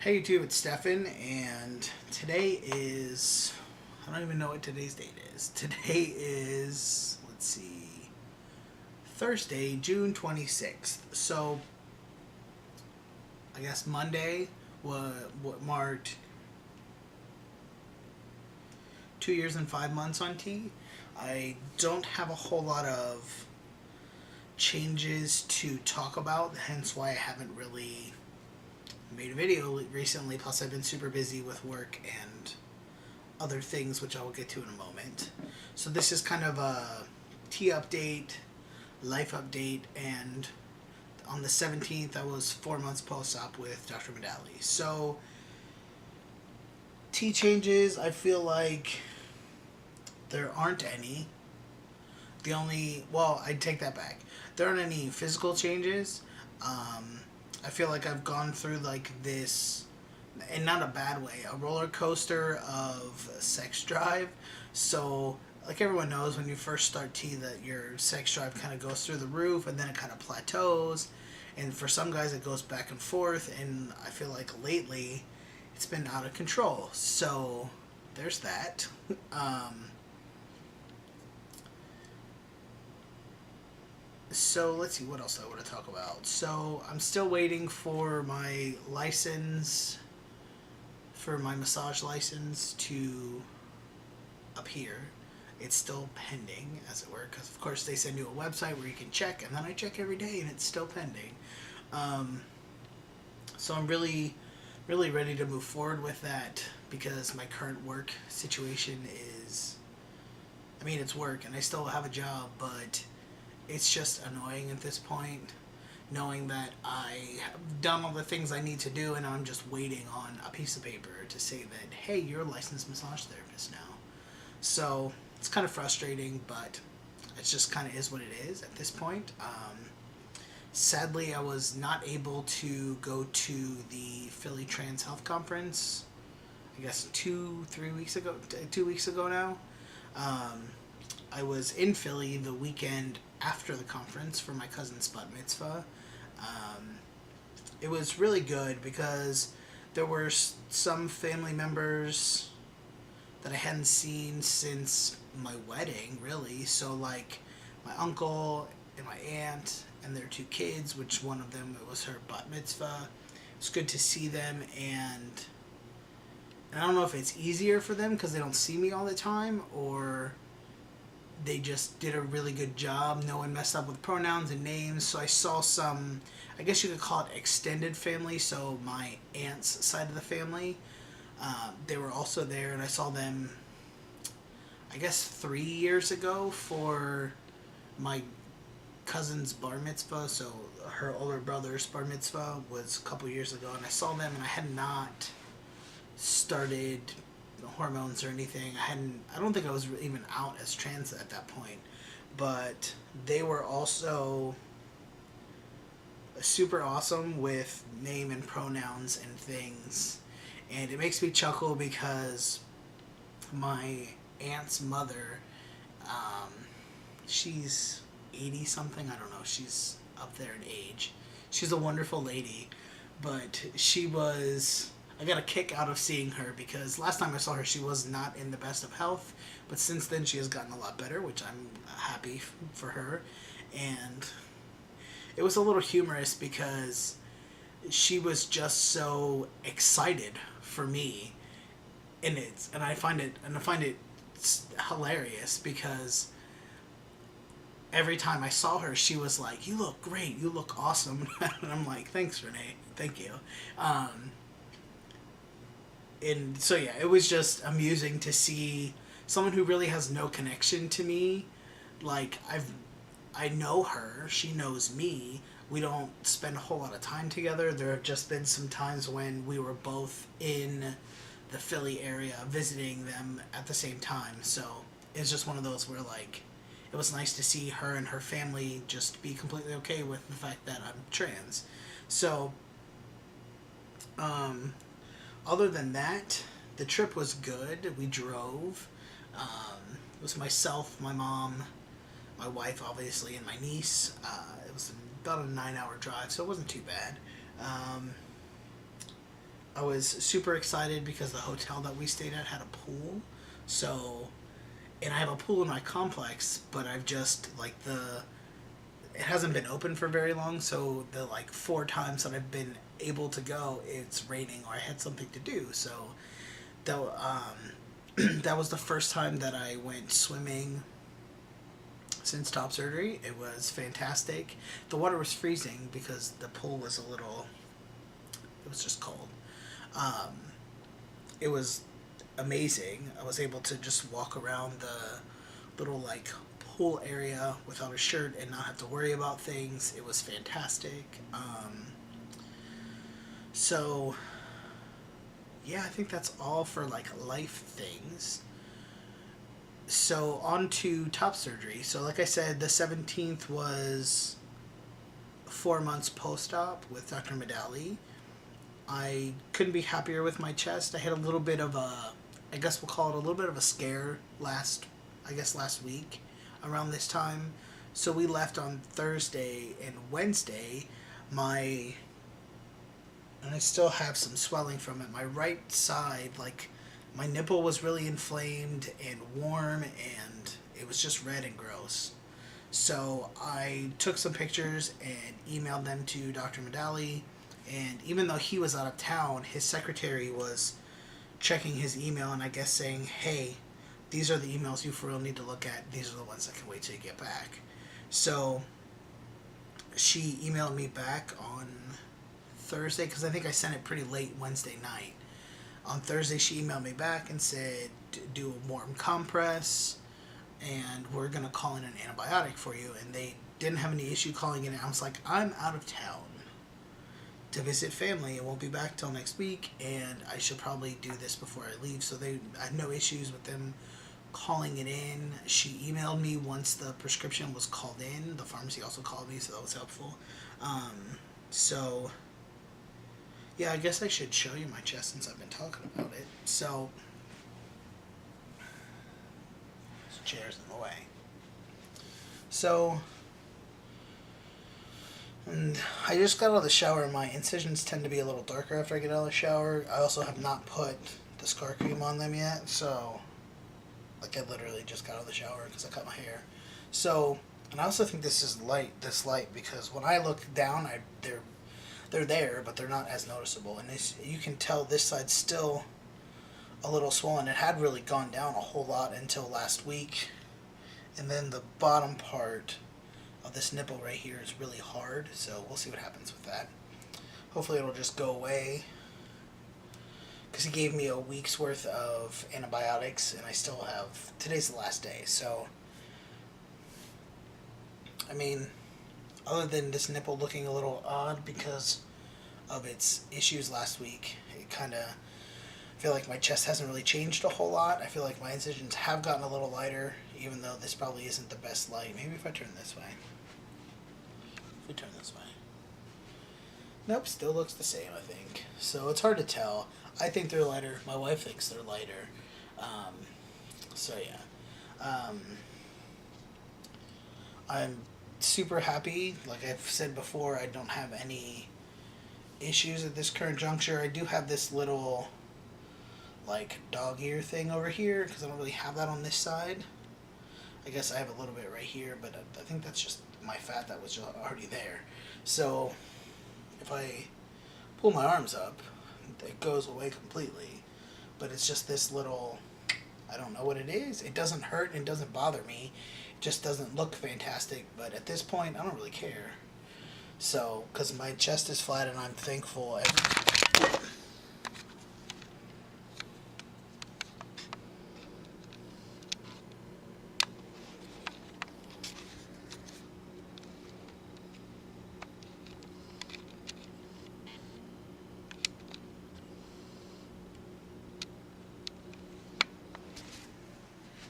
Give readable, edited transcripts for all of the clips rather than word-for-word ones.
Hey YouTube, it's Stefan, and today is, I don't even know what today's date is. Today is, let's see, Thursday, June 26th. So, I guess Monday, what marked 2 years and 5 months on T. I don't have a whole lot of changes to talk about, hence why I haven't really made a video recently. Plus, I've been super busy with work and other things, which I will get to in a moment. So this is kind of a tea update, life update, and on the 17th, I was 4 months post-op with Dr. Medali. So tea changes, I feel like there aren't any. I take that back. There aren't any physical changes. I feel like I've gone through like this, in not a bad way, a roller coaster of sex drive. So, like everyone knows, when you first start T, that your sex drive kind of goes through the roof and then it kind of plateaus. And for some guys, it goes back and forth. And I feel like lately, it's been out of control. So, there's that. So let's see what else I want to talk about. So I'm still waiting for my license, for my massage license to appear. It's still pending, as it were, because of course they send you a website where you can check, and then I check every day, and it's still pending. Um, so I'm really, really ready to move forward with that because my current work situation is, I mean, it's work, and I still have a job, but it's just annoying at this point, knowing that I have done all the things I need to do and I'm just waiting on a piece of paper to say that, hey, you're a licensed massage therapist now. So it's kind of frustrating, but it just kind of is what it is at this point. Sadly, I was not able to go to the Philly Trans Health Conference, I guess 2 weeks ago, 2 weeks ago now. I was in Philly the weekend after the conference for my cousin's bat mitzvah. Um, it was really good because there were some family members that I hadn't seen since my wedding, really. So, like, my uncle and my aunt and their two kids, which one of them, it was her bat mitzvah. It's good to see them, and I don't know if it's easier for them because they don't see me all the time, or they just did a really good job. No one messed up with pronouns and names. So I saw some, I guess you could call it extended family. So my aunt's side of the family, they were also there, and I saw them, I guess, 3 years ago for my cousin's bar mitzvah. So her older brother's bar mitzvah was a couple years ago, and I saw them, and I had not started hormones or anything. I don't think I was even out as trans at that point, but they were also super awesome with name and pronouns and things. And it makes me chuckle because my aunt's mother, um, she's 80 something, I don't know, she's up there in age. She's a wonderful lady, but she was, I got a kick out of seeing her because last time I saw her, she was not in the best of health. But since then, she has gotten a lot better, which I'm happy for her. And it was a little humorous because she was just so excited for me, and I find it hilarious because every time I saw her, she was like, "You look great. You look awesome." And I'm like, "Thanks, Renee. Thank you." And so yeah, it was just amusing to see someone who really has no connection to me. Like, I know her, she knows me. We don't spend a whole lot of time together. There have just been some times when we were both in the Philly area visiting them at the same time. So it's just one of those where, like, it was nice to see her and her family just be completely okay with the fact that I'm trans. So other than that, the trip was good. We drove. It was myself, my mom, my wife, obviously, and my niece. It was about a 9-hour drive, so it wasn't too bad. Um, I was super excited because the hotel that we stayed at had a pool. So, and I have a pool in my complex, but I've just like it hasn't been open for very long, so the like 4 times that I've been able to go, it's raining or I had something to do. So that that was the first time that I went swimming since top surgery. It was fantastic. The water was freezing because the pool was a little. It was just cold. Um, it was amazing. I was able to just walk around the little like pool area without a shirt and not have to worry about things. It was fantastic. So yeah, I think that's all for like life things. So on to top surgery. So like I said, the 17th was 4 months post-op with Dr. Medali. I couldn't be happier with my chest. I had a little bit of I guess we'll call it a little bit of a scare last week around this time. So we left on Thursday and Wednesday. And I still have some swelling from it. My right side, like my nipple was really inflamed and warm, and it was just red and gross. So I took some pictures and emailed them to Dr. Medali. And even though he was out of town, his secretary was checking his email and I guess saying, hey, these are the emails you for real need to look at. These are the ones that can wait till you get back. So she emailed me back on Thursday because I think I sent it pretty late Wednesday night. On Thursday, she emailed me back and said, do a warm compress and we're going to call in an antibiotic for you. And they didn't have any issue calling in. I was like, I'm out of town to visit family and won't be back till next week, and I should probably do this before I leave. So I had no issues with them calling it in. She emailed me once the prescription was called in. The pharmacy also called me, so that was helpful. So yeah, I guess I should show you my chest since I've been talking about it. So this chair's in the way. So and I just got out of the shower. My incisions tend to be a little darker after I get out of the shower. I also have not put the scar cream on them yet, so like I literally just got out of the shower because I cut my hair. So, and I also think this light because when I look down, they're there, but they're not as noticeable. And you can tell this side's still a little swollen. It had really gone down a whole lot until last week, and then the bottom part of this nipple right here is really hard, so we'll see what happens with that. Hopefully it'll just go away, because he gave me a week's worth of antibiotics and I still have, today's the last day. So I mean, other than this nipple looking a little odd because of its issues last week, it kind of feel like my chest hasn't really changed a whole lot. I feel like my incisions have gotten a little lighter, even though this probably isn't the best light. Maybe if I turn this way. If we turn this way. Nope, still looks the same, I think. So it's hard to tell. I think they're lighter. My wife thinks they're lighter. So yeah. I'm super happy. Like I've said before, I don't have any issues at this current juncture. I do have this little like dog ear thing over here because I don't really have that on this side. I guess I have a little bit right here, but I think that's just my fat that was already there. So if I pull my arms up, it goes away completely. But it's just this little, I don't know what it is. It doesn't hurt and it doesn't bother me. It just doesn't look fantastic. But at this point, I don't really care. So, because my chest is flat and I'm thankful.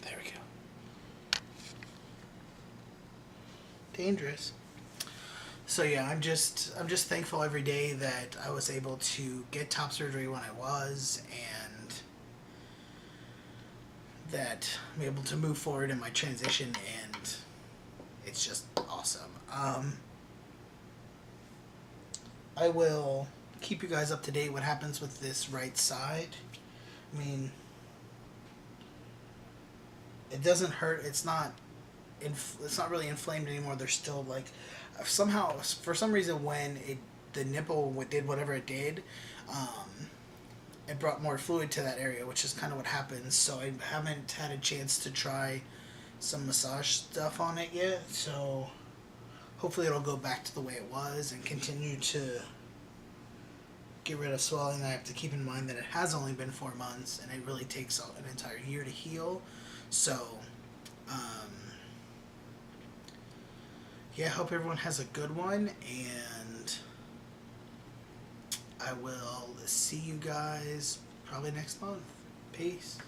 There we go. Dangerous. So yeah, I'm just thankful every day that I was able to get top surgery when I was, and that I'm able to move forward in my transition, and it's just awesome. I will keep you guys up to date what happens with this right side. I mean, it doesn't hurt. It's not really inflamed anymore. There's still like somehow for some reason when the nipple did whatever it did, it brought more fluid to that area, which is kind of what happens. So I haven't had a chance to try some massage stuff on it yet. So hopefully it'll go back to the way it was and continue to get rid of swelling. I have to keep in mind that it has only been 4 months and it really takes an entire year to heal. So, yeah, hope everyone has a good one, and I will see you guys probably next month. Peace.